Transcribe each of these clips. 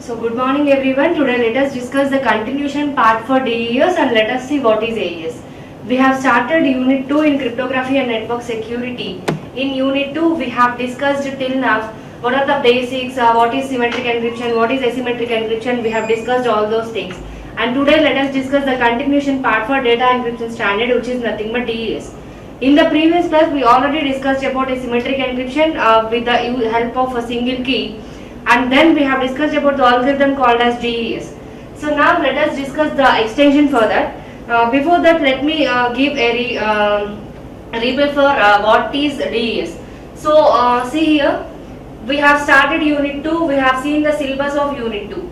So good morning everyone. Today let us discuss the continuation part for DES and let us see what is AES. We have started Unit 2 in Cryptography and Network Security. In Unit 2 we have discussed till now what are the basics, what is symmetric encryption, what is asymmetric encryption. We have discussed all those things. And today let us discuss the continuation part for data encryption standard, which is nothing but DES. In the previous class we already discussed about asymmetric encryption with the help of a single key. And then we have discussed about the algorithm called as DES. So now let us discuss the extension for that. Before that, let me give a recap for what is DES. So see here, we have started Unit 2, we have seen the syllabus of Unit 2.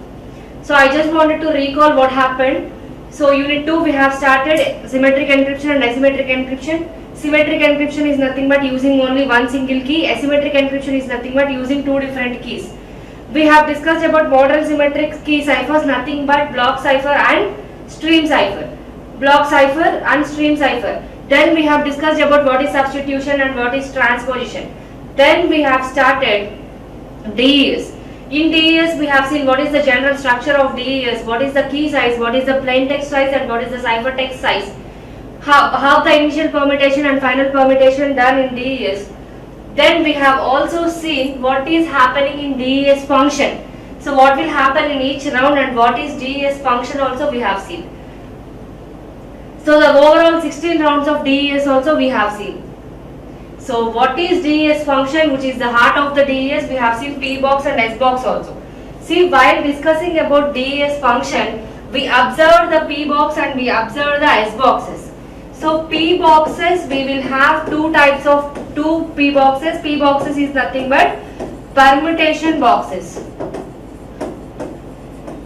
So I just wanted to recall what happened. So Unit 2 we have started symmetric encryption and asymmetric encryption. Symmetric encryption is nothing but using only one single key. Asymmetric encryption is nothing but using two different keys. We have discussed about modern symmetric key ciphers, nothing but block cipher and stream cipher. Block cipher and stream cipher. Then we have discussed about what is substitution and what is transposition. Then we have started DES. In DES we have seen what is the general structure of DES, what is the key size, what is the plain text size and what is the cipher text size. How the initial permutation and final permutation done in DES. Then we have also seen what is happening in DES function. So what will happen in each round and what is DES function also we have seen. So the overall 16 rounds of DES also we have seen. So what is DES function, which is the heart of the DES, we have seen P box and S box also. See, while discussing about DES function, we observe the P box and we observe the S boxes. So P boxes, we will have two types of two P boxes. P boxes is nothing but permutation boxes.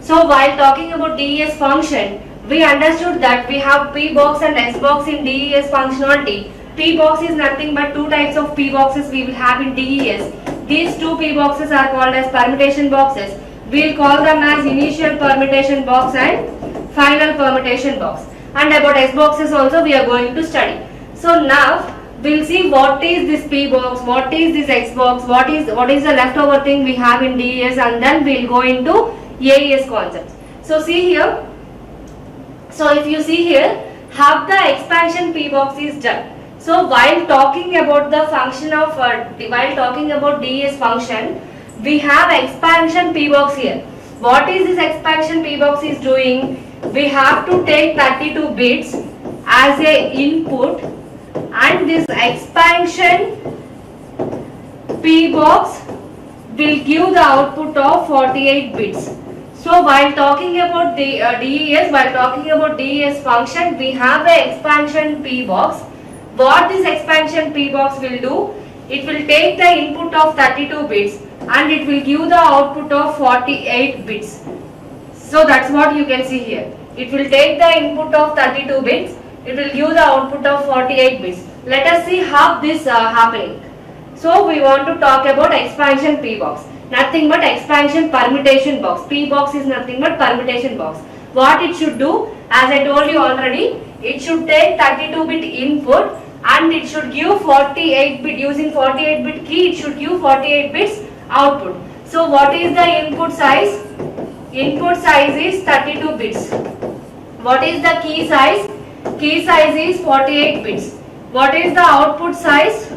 So while talking about DES function, we understood that we have P box and S box in DES functionality. P box is nothing but two types of P boxes we will have in DES. These two P boxes are called as permutation boxes. We will call them as initial permutation box and final permutation box. And about S boxes also we are going to study. So now we'll see what is this P box, what is this X box, what is the leftover thing we have in DES, and then we'll go into AES concepts. So see here. So if you see here, how the expansion P box is done. So while talking about the function of while talking about DES function, we have expansion P box here. What is this expansion P box is doing? We have to take 32 bits as a input, and this expansion P box will give the output of 48 bits. So while talking about the DES, while talking about DES function, we have an expansion P box. What this expansion P box will do? It will take the input of 32 bits and it will give the output of 48 bits. So that's what you can see here. It will take the input of 32 bits, it will give the output of 48 bits. Let us see how this happening. So we want to talk about expansion P box. Nothing but expansion permutation box. P box is nothing but permutation box. What it should do, as I told you already, it should take 32-bit input and it should give 48-bit, using 48-bit key, it should give 48 bits output. So what is the input size? Input size is 32 bits. What is the key size? Key size is 48 bits. What is the output size?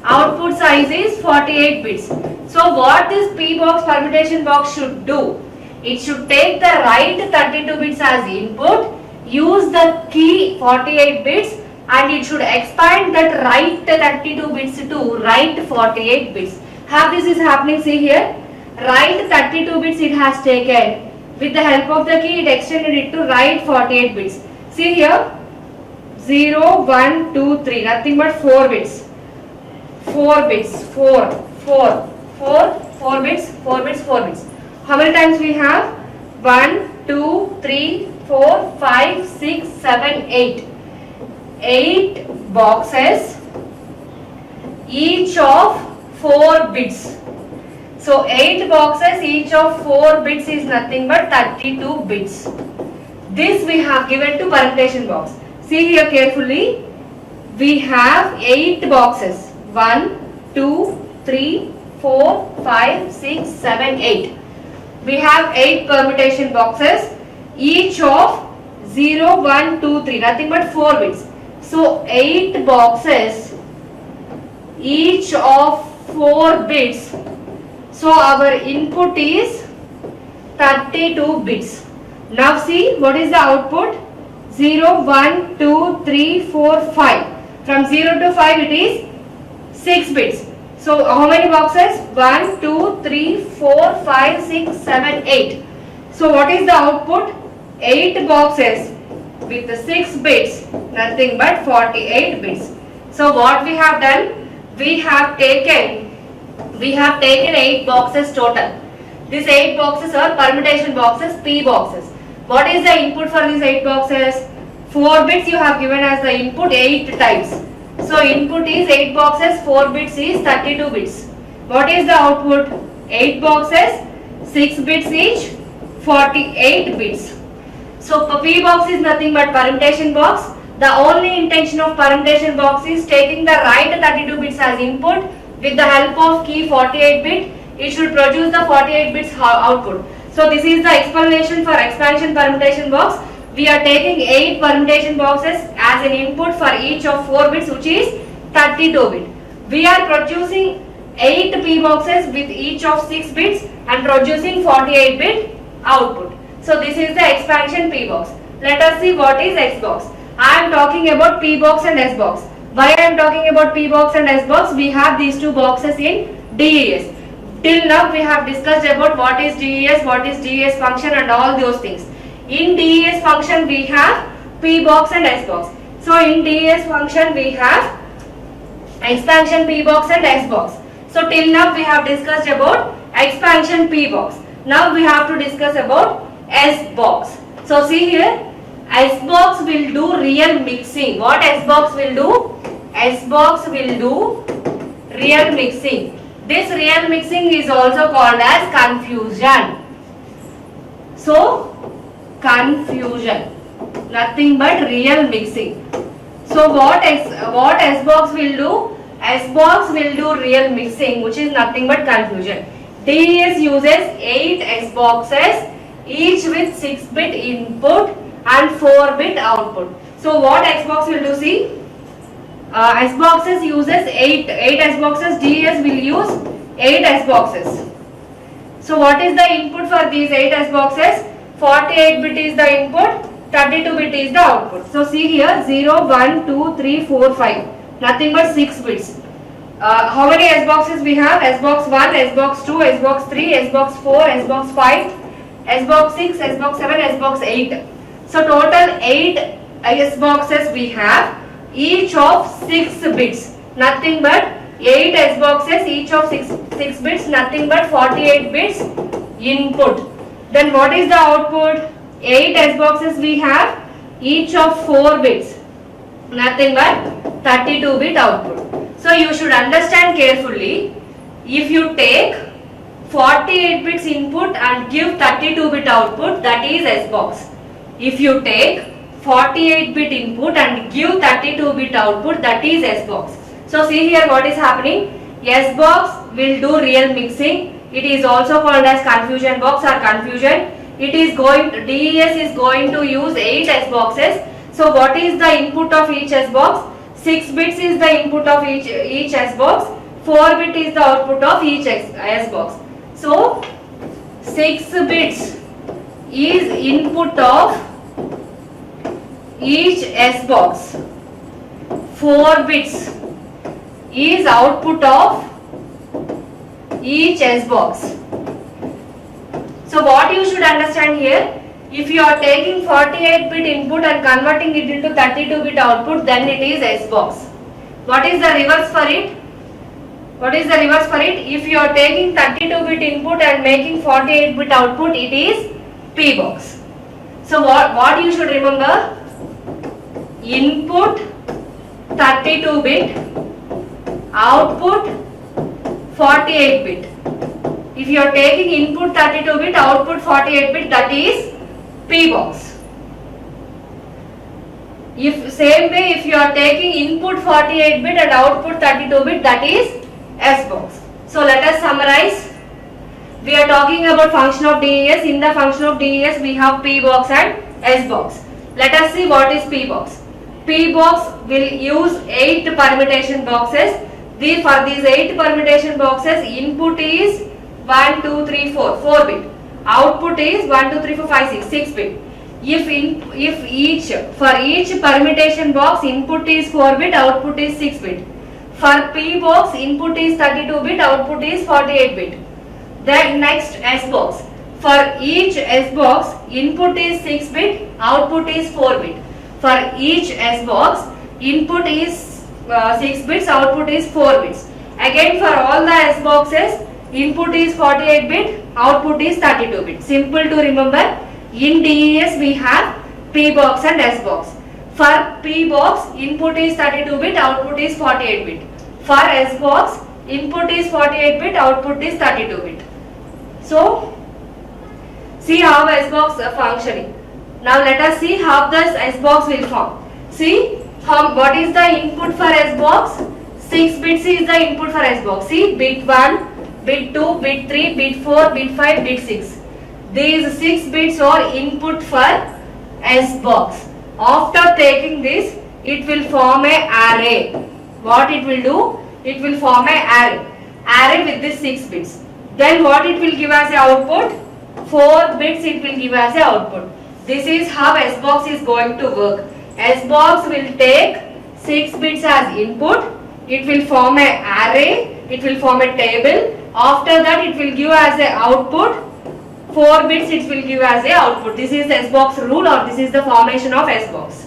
Output size is 48 bits. So what this P box permutation box should do? It should take the right 32 bits as input, use the key 48 bits, and it should expand that right 32 bits to right 48 bits. How this is happening? See here. Right 32 bits it has taken. With the help of the key, it extended it to right 48 bits. See here. 0, 1, 2, 3. Nothing but 4 bits. 4 bits. 4 bits. 4 bits. 4 bits. How many times we have? 1, 2, 3, 4, 5, 6, 7, 8. 8 boxes, each of 4 bits. So 8 boxes, each of 4 bits is nothing but 32 bits. This we have given to permutation box. See here carefully. We have 8 boxes. 1, 2, 3, 4, 5, 6, 7, 8. we have 8 permutation boxes, each of 0, 1, 2, 3, nothing but 4 bits. So 8 boxes, each of 4 bits. So our input is 32 bits. Now see what is the output? 0, 1, 2, 3, 4, 5. From 0 to 5 it is 6 bits. So how many boxes? 1, 2, 3, 4, 5, 6, 7, 8. So what is the output? 8 boxes with the 6 bits, nothing but 48 bits. So what we have done? We have taken 8 boxes total. These 8 boxes are permutation boxes, P boxes. What is the input for these 8 boxes? 4 bits you have given as the input 8 times. So input is 8 boxes, 4 bits is 32 bits. What is the output? 8 boxes, 6 bits each, 48 bits. So P box is nothing but permutation box. The only intention of permutation box is taking the right 32 bits as input with the help of key 48 bit. It should produce the 48 bits output. So this is the explanation for expansion permutation box. We are taking 8 permutation boxes as an input for each of 4 bits, which is 32 bit. We are producing 8 P boxes with each of 6 bits and producing 48 bit output. So this is the expansion P box. Let us see what is X box. I am talking about P box and S box. Why I am talking about P box and S box? We have these two boxes in DES. Till now we have discussed about what is DES, what is DES function and all those things. In DES function we have P box and S box. So in DES function we have expansion P box and S box. So till now we have discussed about expansion P box. Now we have to discuss about S box. So see here, S box will do real mixing. What S box will do? S box will do real mixing. This real mixing is also called as confusion. So confusion, nothing but real mixing. So what S box will do? S box will do real mixing, which is nothing but confusion. DES uses 8 S boxes, each with 6 bit input and 4 bit output. So what X box will do? See, S boxes uses 8 S boxes. DES will use 8 S boxes. So what is the input for these 8 S boxes? 48 bit is the input, 32 bit is the output. So see here, 0, 1, 2, 3, 4, 5. Nothing but 6 bits. How many S boxes we have? S box 1, S box 2, S box 3, S box 4, S box 5, S box 6, S box 7, S box 8. So total 8 S boxes we have, each of 6 bits. Nothing but 8 S boxes, each of 6 bits, nothing but 48 bits input. Then what is the output? 8 S boxes we have, each of 4 bits, nothing but 32 bit output. So you should understand carefully. If you take 48 bits input and give 32 bit output, that is S box. If you take 48 bit input and give 32 bit output, that is S box. So see here what is happening. S box will do real mixing. It is also called as confusion box or confusion. DES is going to use 8 S boxes. So what is the input of each S box? 6 bits is the input of each S box. 4 bit is the output of each S box. So 6 bits is input of each S box. 4 bits is output of each S box. So what you should understand here, if you are taking 48 bit input and converting it into 32 bit output, then it is S box. What is the reverse for it? What is the reverse for it? If you are taking 32 bit input and making 48 bit output, it is P box. So what you should remember? Input 32 bit, output 48 bit. If you are taking input 32 bit, output 48 bit, that is P box. If same way, if you are taking input 48 bit and output 32 bit, that is S box. So let us summarize. We are talking about function of DES. In the function of DES, we have P box and S box. Let us see what is P box. P box will use 8 permutation boxes. For these 8 permutation boxes, input is 1, 2, 3, 4, 4 bit. Output is 1, 2, 3, 4, 5, 6, 6 bit. For each permutation box, input is 4 bit, output is 6 bit. For P box, input is 32 bit, output is 48 bit. Then next S box. For each S box, input is 6 bit, output is 4 bit. For each S box, input is 6 bits, output is 4 bits. Again, for all the S boxes, input is 48 bit, output is 32 bit. Simple to remember. In DES, we have P box and S box. For P box, input is 32 bit, output is 48 bit. For S box, input is 48 bit, output is 32 bit. So, see how S box functioning. Now let us see how this S box will form. See what is the input for S box? 6 bits is the input for S box. See, bit 1, bit 2, bit 3, bit 4, bit 5, bit 6. These 6 bits are input for S box. After taking this, it will form a array. What it will do? It will form a array with these 6 bits. Then what it will give as a output? 4 bits it will give as a output. This is how S box is going to work. S box will take 6 bits as input. It will form a array. It will form a table. After that it will give as a output. 4 bits it will give as a output. This is S box rule, or this is the formation of S box.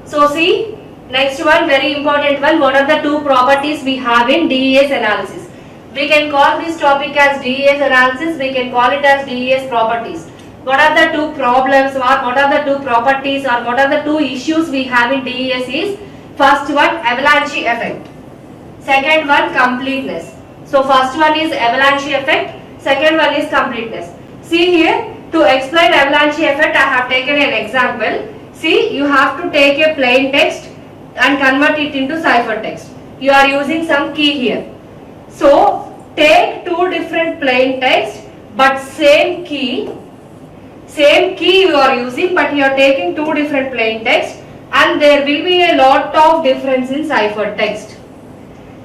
So see, next one, very important one. What are the two properties we have in DES analysis? We can call this topic as DES analysis. We can call it as DES properties. What are the two problems, or what are the two properties, or what are the two issues we have in DES is, first one, avalanche effect. Second one, completeness. So first one is avalanche effect. Second one is completeness. See here, to explain avalanche effect, I have taken an example. See, you have to take a plain text and convert it into ciphertext. You are using some key here. So, take two different plain text, but same key you are using, but you are taking two different plain text, and there will be a lot of difference in ciphertext.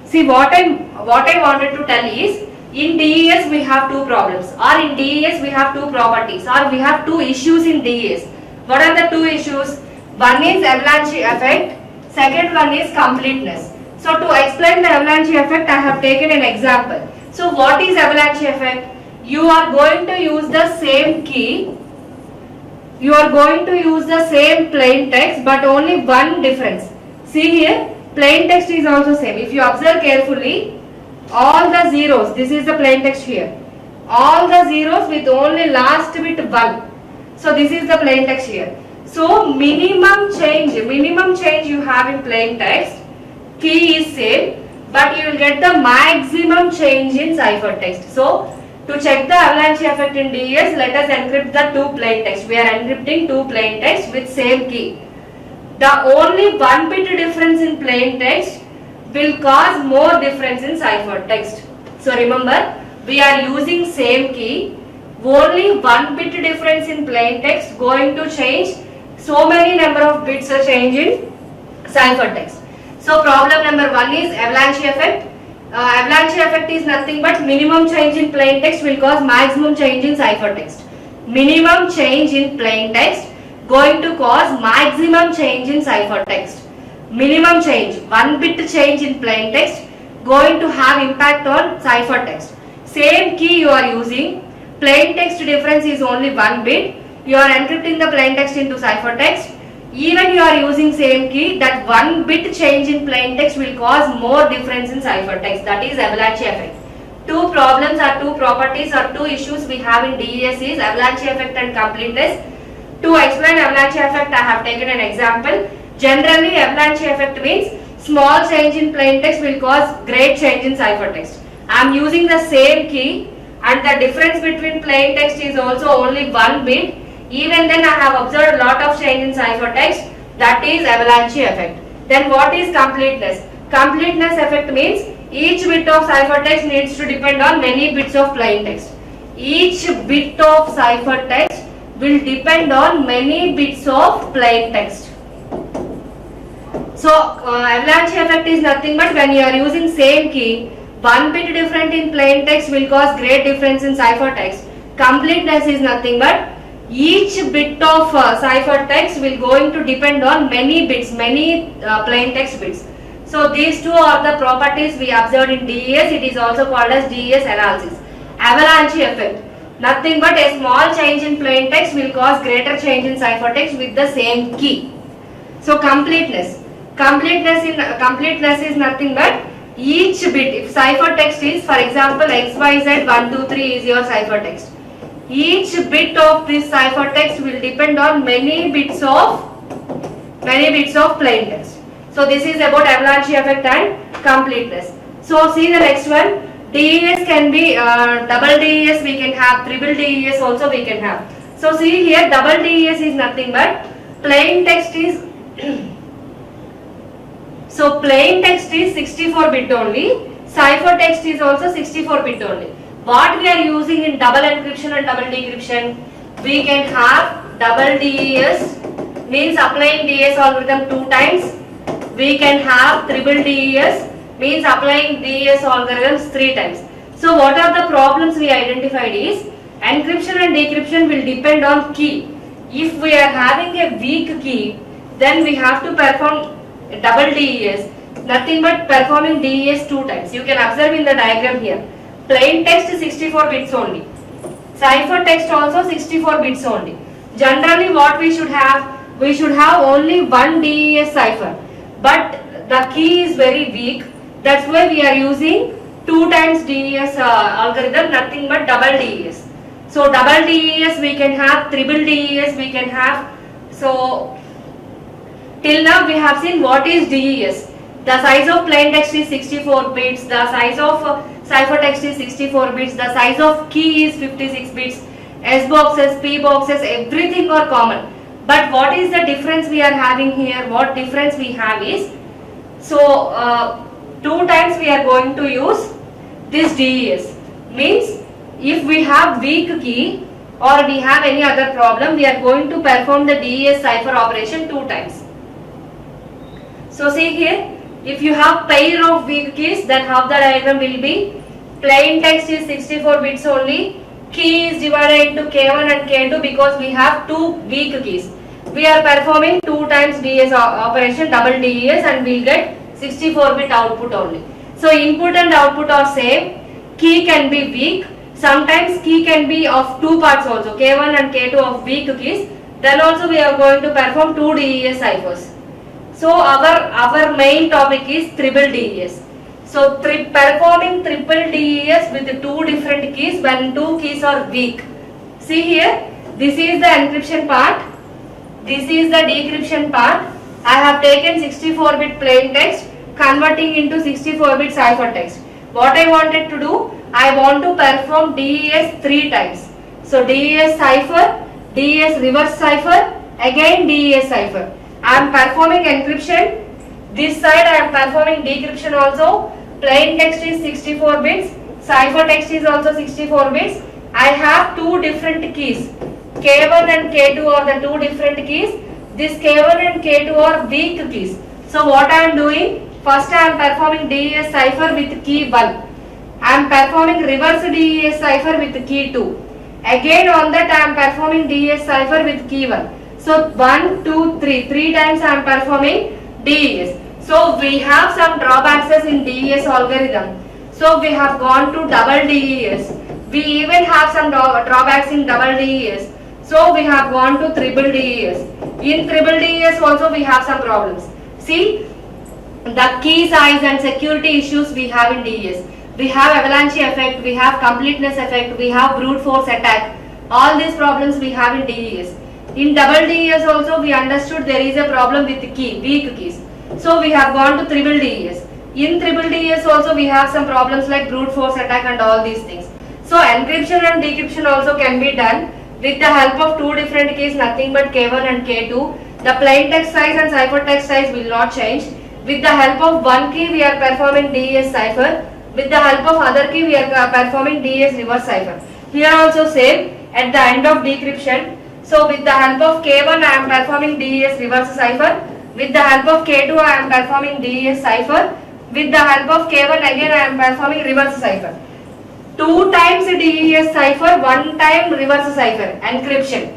See, what I wanted to tell is, in DES we have two problems, or in DES we have two properties, or we have two issues in DES. What are the two issues? One is avalanche effect, second one is completeness. So to explain the avalanche effect, I have taken an example. So what is avalanche effect? You are going to use the same key, you are going to use the same plain text, but only one difference. See here, plain text is also same. If you observe carefully, all the zeros, this is the plain text here, all the zeros with only last bit 1. So this is the plain text here. So minimum change you have in plain text, key is same, but you will get the maximum change in ciphertext. So to check the avalanche effect in DES, let us encrypt the two plain text. We are encrypting two plain text with same key. The only 1 bit difference in plain text will cause more difference in ciphertext. So remember, we are using same key. Only 1 bit difference in plain text going to change so many number of bits are change in ciphertext. So problem number 1 is avalanche effect. Avalanche effect is nothing but minimum change in plain text will cause maximum change in ciphertext. Minimum change in plain text going to cause maximum change in ciphertext. Minimum change, 1 bit change in plain text going to have impact on ciphertext. Same key you are using, plain text difference is only 1 bit. You are encrypting the plain text into ciphertext. Even you are using same key, that 1 bit change in plain text will cause more difference in ciphertext. That is avalanche effect. Two problems or two properties or two issues we have in DES is avalanche effect and completeness. To explain avalanche effect, I have taken an example. Generally, avalanche effect means small change in plain text will cause great change in ciphertext. I am using the same key and the difference between plain text is also only 1 bit. Even then I have observed a lot of change in ciphertext. That is avalanche effect. Then what is completeness? Completeness effect means Each bit of ciphertext needs to depend on many bits of plain text. Each bit of ciphertext will depend on many bits of plain text. So avalanche effect is nothing but when you are using same key, one bit different in plain text will cause great difference in ciphertext. Completeness is nothing but each bit of ciphertext will going to depend on many bits, many plain text bits. So these two are the properties we observed in DES. It is also called as DES analysis. Avalanche effect. Nothing but a small change in plain text will cause greater change in ciphertext with the same key. So completeness. Completeness is nothing but each bit. If ciphertext is, for example, XYZ 123 is your ciphertext. Each bit of this ciphertext will depend on many bits of plain text. So this is about avalanche effect and completeness. So see the next one. DES can be double DES we can have, triple DES also we can have. So see here, double DES is nothing but plain text is so plain text is 64 bit only, ciphertext is also 64 bit only. What we are using in double encryption and double decryption, we can have double DES means applying DES algorithm 2 times. We can have triple DES means applying DES algorithms 3 times. So what are the problems we identified is encryption and decryption will depend on key. If we are having a weak key, then we have to perform double DES, nothing but performing DES 2 times. You can observe in the diagram here. Plain text 64 bits only. Ciphertext also 64 bits only. Generally what we should have? We should have only one DES cipher. But the key is very weak. That's why we are using 2 times DES algorithm, nothing but double DES. So double DES we can have, triple DES we can have. So till now we have seen what is DES. The size of plain text is 64 bits, the size of ciphertext is 64 bits, the size of key is 56 bits, S boxes, P boxes, everything are common. But what is the difference we are having here? What difference we have is, so 2 times we are going to use this DES. Means if we have weak key or we have any other problem, we are going to perform the DES cipher operation 2 times. So see here, if you have pair of weak keys, then how the diagram will be? Plain text is 64 bits only. Key is divided into K1 and K2 because we have 2 weak keys. We are performing 2 times DES operation, double DES, and we will get 64 bit output only. So input and output are same. Key can be weak. Sometimes key can be of 2 parts also, K1 and K2 of weak keys. Then also we are going to perform 2 DES ciphers. So our main topic is triple DES. So performing triple DES with 2 different keys when 2 keys are weak. See here, this is the encryption part, this is the decryption part. I have taken 64 bit plain text converting into 64 bit ciphertext. What I wanted to do, I want to perform DES 3 times. So DES cipher, DES reverse cipher, again DES cipher. I am performing encryption. This side I am performing decryption also. Plain text is 64 bits. Ciphertext is also 64 bits. I have 2 different keys. K1 and K2 are the 2 different keys. This K1 and K2 are weak keys. So what I am doing? First I am performing DES cipher with key 1. I am performing reverse DES cipher with key 2. Again on that I am performing DES cipher with key 1. So 1, 2, 3. 3 times I am performing DES. So we have some drawbacks in DES algorithm. So we have gone to double DES. We even have some drawbacks in double DES. So we have gone to triple DES. In triple DES also we have some problems. See, the key size and security issues we have in DES. We have avalanche effect, we have completeness effect, we have brute force attack. All these problems we have in DES. In double DES also we understood there is a problem with key, weak keys. So we have gone to triple DES. In triple DES also we have some problems like brute force attack and all these things. So encryption and decryption also can be done with the help of 2 different keys, nothing but K1 and K2. The plain text size and ciphertext size will not change. With the help of one key we are performing DES cipher. With the help of other key we are performing DES reverse cipher. Here also same at the end of decryption. So with the help of K1 I am performing DES reverse cipher. With the help of K2 I am performing DES cipher. With the help of K1 again I am performing reverse cipher. 2 times DES cipher, 1 time reverse cipher, encryption.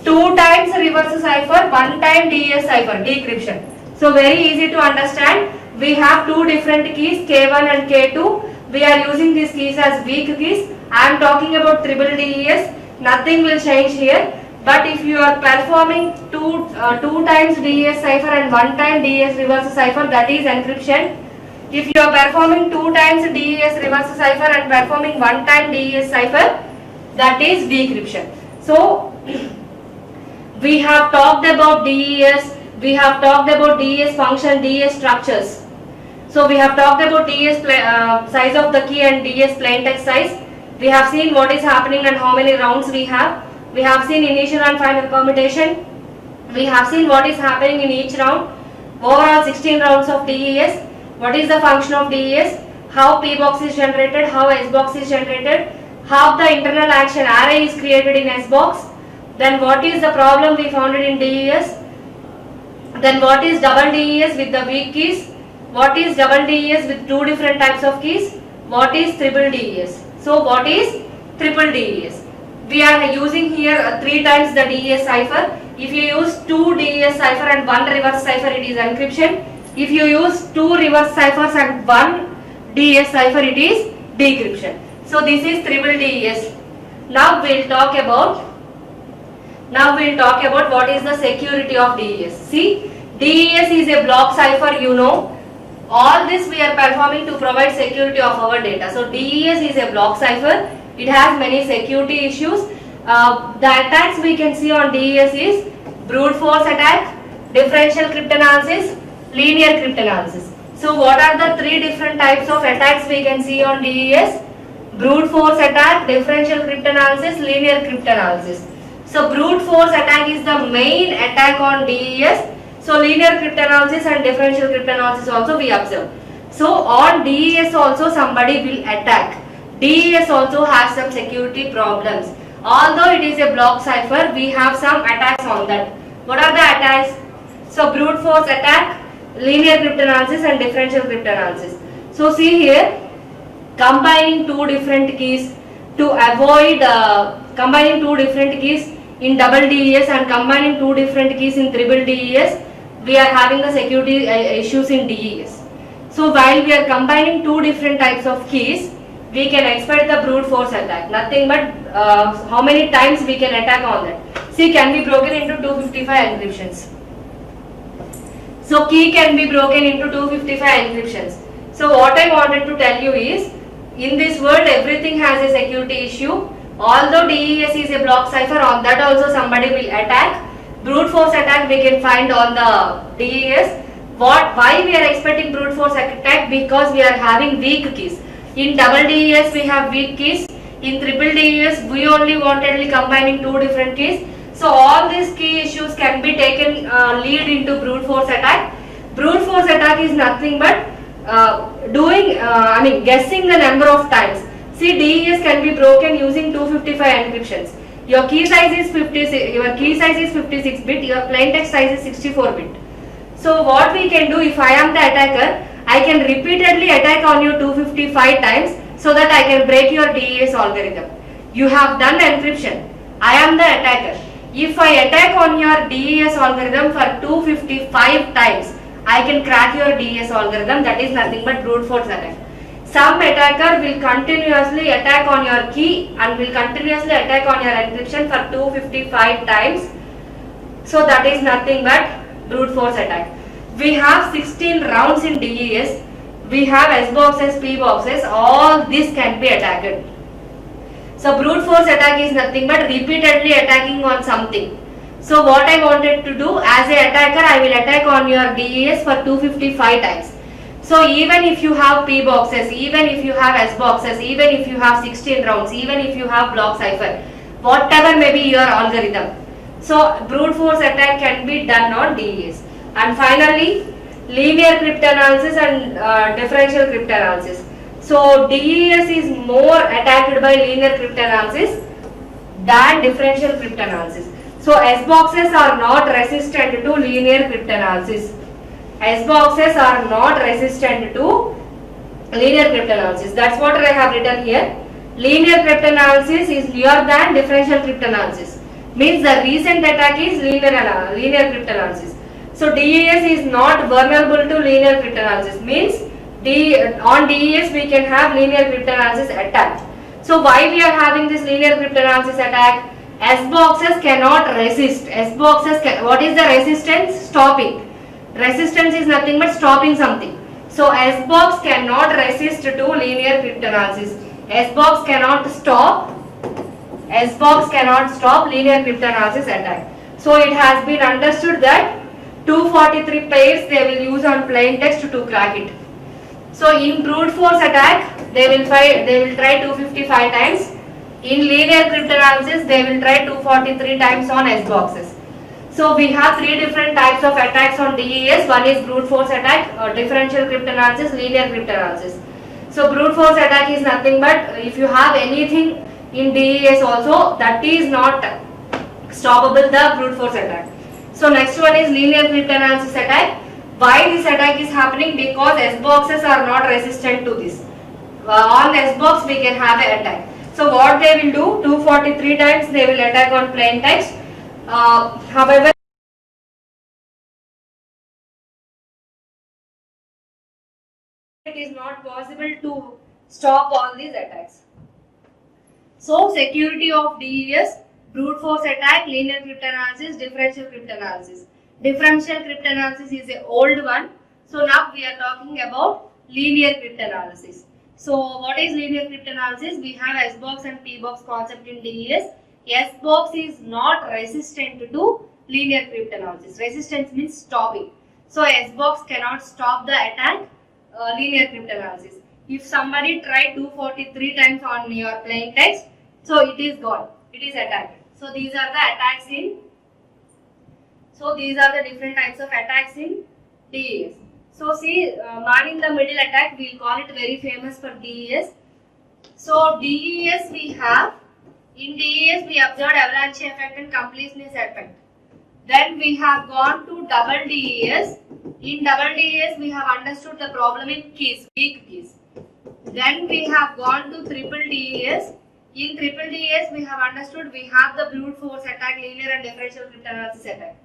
2 times reverse cipher, 1 time DES cipher, decryption. So very easy to understand. We have 2 different keys, K1 and K2. We are using these keys as weak keys. I am talking about triple DES. Nothing will change here. But if you are performing two times DES cipher and 1 time DES reverse cipher, that is encryption. If you are performing 2 times DES reverse cipher and performing 1 time DES cipher, that is decryption. So we have talked about DES, we have talked about DES function, DES structures. So we have talked about DES size of the key and DES plaintext size. We have seen what is happening and how many rounds we have. We have seen initial and final permutation. We have seen what is happening in each round. Overall 16 rounds of DES. What is the function of DES? How P box is generated, how S box is generated, how the internal action array is created in S box. Then what is the problem we found in DES? Then what is double DES with the weak keys? What is double DES with 2 different types of keys? What is triple DES? So what is triple DES? We are using here 3 times the DES cipher. If you use 2 DES cipher and 1 reverse cipher, it is encryption. If you use 2 reverse ciphers and 1 DES cipher, it is decryption. So this is triple DES. Now we'll talk about what is the security of DES. See, DES is a block cipher, you know. All this we are performing to provide security of our data. So DES is a block cipher. It has many security issues. The attacks we can see on DES is brute force attack, differential cryptanalysis, linear cryptanalysis. So what are the 3 different types of attacks we can see on DES? Brute force attack, differential cryptanalysis, linear cryptanalysis. So brute force attack is the main attack on DES. So linear cryptanalysis and differential cryptanalysis also we observe. So on DES also somebody will attack. DES also has some security problems. Although it is a block cipher, we have some attacks on that. What are the attacks? So brute force attack, linear cryptanalysis and differential cryptanalysis. So see here, combining 2 different keys to avoid combining 2 different keys in double DES and combining 2 different keys in triple DES, we are having the security issues in DES. So while we are combining 2 different types of keys, we can expect the brute force attack. Nothing but how many times we can attack on that. See, can be broken into 255 encryptions. So key can be broken into 255 encryptions. So what I wanted to tell you is, in this world everything has a security issue. Although DES is a block cipher, on that also somebody will attack. Brute force attack we can find on the DES. Why we are expecting brute force attack? Because we are having weak keys. In double DES we have weak keys. In triple DES we only wanted combining 2 different keys. So all these key issues can be taken lead into brute force attack. Brute force attack is nothing but guessing the number of times. See, DES can be broken using 255 encryptions. Your key size is 56 bit, your plaintext size is 64 bit. So what we can do, if I am the attacker, I can repeatedly attack on you 255 times so that I can break your DES algorithm. You have done encryption. I am the attacker. If I attack on your DES algorithm for 255 times, I can crack your DES algorithm. That is nothing but brute force attack. Some attacker will continuously attack on your key and will continuously attack on your encryption for 255 times. So that is nothing but brute force attack. We have 16 rounds in DES. We have S boxes, P boxes. All this can be attacked. So brute force attack is nothing but repeatedly attacking on something. So what I wanted to do, as an attacker, I will attack on your DES for 255 times. So even if you have P boxes, even if you have S boxes, even if you have 16 rounds, even if you have block cipher, whatever may be your algorithm. So brute force attack can be done on DES. And finally, linear cryptanalysis and differential cryptanalysis. So DES is more attacked by linear cryptanalysis than differential cryptanalysis. So S boxes are not resistant to linear cryptanalysis. S boxes are not resistant to linear cryptanalysis. That's what I have written here. Linear cryptanalysis is newer than differential cryptanalysis. Means the recent attack is linear cryptanalysis. So DES is not vulnerable to linear cryptanalysis. Means on DES we can have linear cryptanalysis attack. So why we are having this linear cryptanalysis attack? S boxes cannot resist. What is the resistance? Stopping. Resistance is nothing but stopping something. So S box cannot resist to linear cryptanalysis. S box cannot stop linear cryptanalysis attack. So it has been understood that 243 pairs they will use on plain text to crack it. So in brute force attack they will try 255 times. In linear cryptanalysis they will try 243 times on S boxes. So we have three different types of attacks on DES. One is brute force attack, differential cryptanalysis, linear cryptanalysis. So brute force attack is nothing but if you have anything in DES also, that is not stoppable, the brute force attack. So next one is linear cryptanalysis attack. Why this attack is happening? Because S boxes are not resistant to this. On S box we can have an attack. So what they will do, 243 times they will attack on plain text. However, it is not possible to stop all these attacks. So security of DES, brute force attack, linear cryptanalysis, differential cryptanalysis. Differential cryptanalysis is an old one. So now we are talking about linear cryptanalysis. So what is linear cryptanalysis? We have S box and P box concept in DES. S box is not resistant to linear cryptanalysis. Resistance means stopping. So S box cannot stop the attack linear cryptanalysis. If somebody tried 243 times on your plain text, so it is gone. It is attacked. So these are the attacks in. So these are the different types of attacks in DES. So see, man in the middle attack, we will call it very famous for DES. So DES we have. In DES we observed avalanche effect and completeness effect. Then we have gone to double DES. In double DES we have understood the problem in keys, weak keys. Then we have gone to triple DES. In triple DES we have understood we have the brute force attack, linear and differential cryptanalysis attack.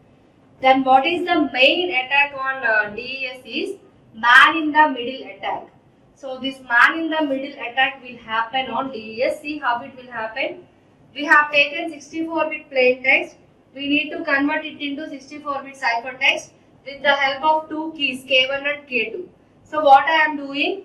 Then what is the main attack on DES is man in the middle attack. So this man in the middle attack will happen on DES. See how it will happen. We have taken 64-bit plain text. We need to convert it into 64-bit ciphertext with the help of two keys K1 and K2. So what I am doing,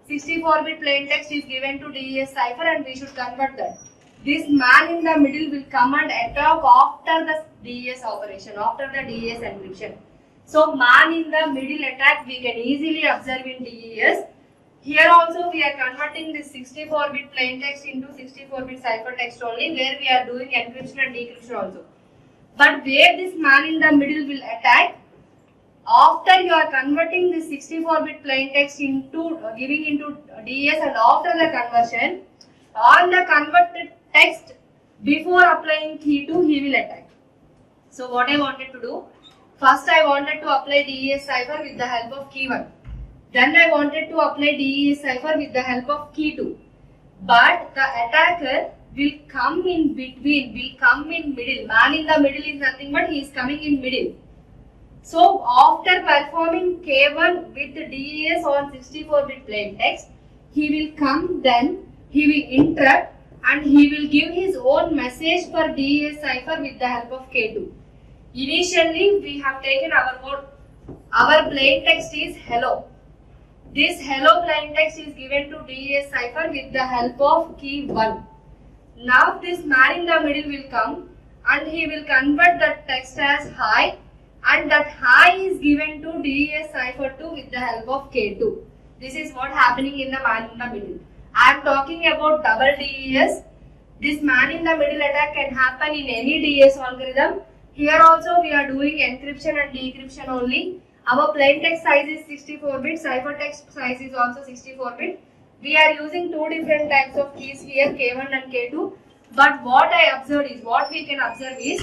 64-bit plain text is given to DES cipher and we should convert that. This man in the middle will come and attack after the DES operation, after the DES encryption. So man in the middle attack we can easily observe in DES. Here also we are converting this 64-bit plain text into 64-bit ciphertext only, where we are doing encryption and decryption also. But where this man in the middle will attack, after you are converting this 64-bit plain text into giving into DES and after the conversion, on the converted text before applying key 2 he will attack. So what I wanted to do, first I wanted to apply DES cipher with the help of key 1. Then I wanted to apply DES cipher with the help of key 2. But the attacker will come in between, will come in middle. Man in the middle is nothing but he is coming in middle. So after performing K1 with the DES on 64-bit plain text, he will come, then he will interrupt and he will give his own message for DES cipher with the help of K2. Initially we have taken our word, our plain text is hello. This hello plain text is given to DES cipher with the help of key 1. Now this man in the middle will come and he will convert that text as hi, and that hi is given to DES cipher 2 with the help of K2. This is what happening in the man in the middle. I am talking about double DES. This man in the middle attack can happen in any DES algorithm. Here also we are doing encryption and decryption only. Our plain text size is 64-bit, ciphertext size is also 64-bit. We are using two different types of keys here, K1 and K2. But what we can observe is,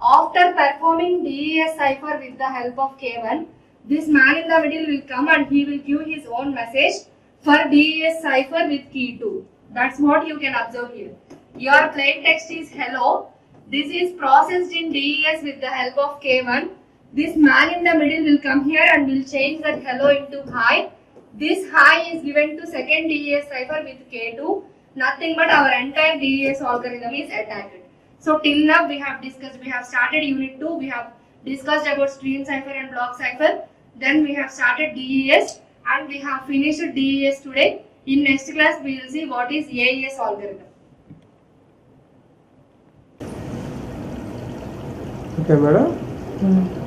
after performing DES cipher with the help of K1, this man in the middle will come and he will give his own message for DES cipher with key 2. That's what you can observe here. Your plain text is hello. This is processed in DES with the help of K1. This man in the middle will come here and will change that hello into hi. This hi is given to second DES cipher with K2. Nothing but our entire DES algorithm is attacked. So till now we have started unit 2, we have discussed about stream cipher and block cipher. Then we have started DES and we have finished DES today. In next class we will see what is AES algorithm. Okay, madam.